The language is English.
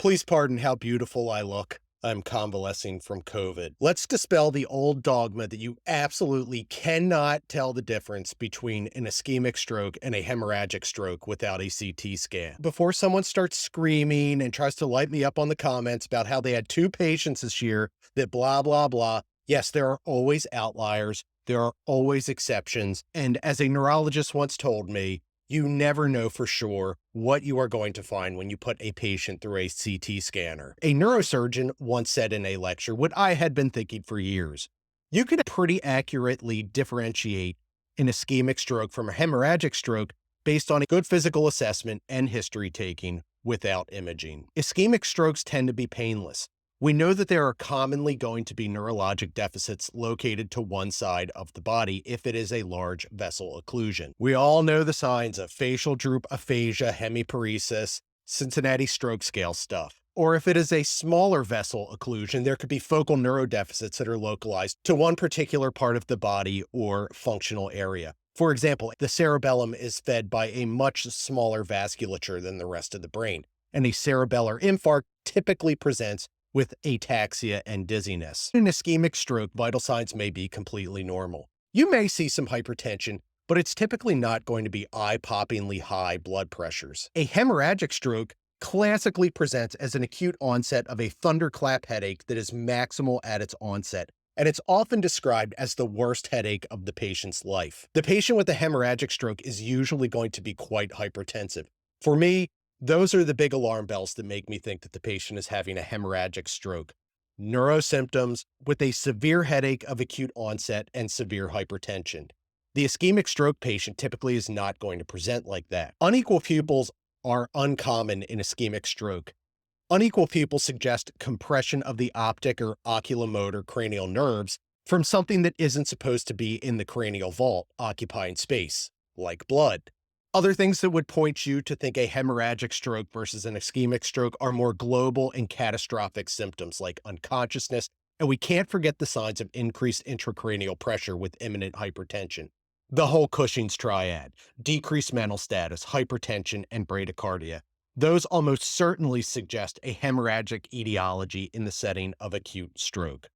Please pardon how beautiful I look. I'm convalescing from COVID. Let's dispel the old dogma that you absolutely cannot tell the difference between an ischemic stroke and a hemorrhagic stroke without a CT scan. Before someone starts screaming and tries to light me up on the comments about how they had 2 patients this year that blah, blah, blah. Yes, there are always outliers. There are always exceptions. And as a neurologist once told me, you never know for sure what you are going to find when you put a patient through a CT scanner. A neurosurgeon once said in a lecture what I had been thinking for years. You can pretty accurately differentiate an ischemic stroke from a hemorrhagic stroke based on a good physical assessment and history taking without imaging. Ischemic strokes tend to be painless. We know that there are commonly going to be neurologic deficits located to one side of the body if it is a large vessel occlusion. We all know the signs of facial droop, aphasia, hemiparesis, Cincinnati stroke scale stuff. Or if it is a smaller vessel occlusion, there could be focal neurodeficits that are localized to one particular part of the body or functional area. For example, the cerebellum is fed by a much smaller vasculature than the rest of the brain, and a cerebellar infarct typically presents with ataxia and dizziness. In ischemic stroke, vital signs may be completely normal. You may see some hypertension, but it's typically not going to be eye-poppingly high blood pressures. A hemorrhagic stroke classically presents as an acute onset of a thunderclap headache that is maximal at its onset, and it's often described as the worst headache of the patient's life. The patient with a hemorrhagic stroke is usually going to be quite hypertensive. For me, those are the big alarm bells that make me think that the patient is having a hemorrhagic stroke. Neurosymptoms with a severe headache of acute onset and severe hypertension. The ischemic stroke patient typically is not going to present like that. Unequal pupils are uncommon in ischemic stroke. Unequal pupils suggest compression of the optic or oculomotor cranial nerves from something that isn't supposed to be in the cranial vault, occupying space, like blood. Other things that would point you to think a hemorrhagic stroke versus an ischemic stroke are more global and catastrophic symptoms like unconsciousness, and we can't forget the signs of increased intracranial pressure with imminent hypertension. The whole Cushing's triad, decreased mental status, hypertension, and bradycardia. Those almost certainly suggest a hemorrhagic etiology in the setting of acute stroke.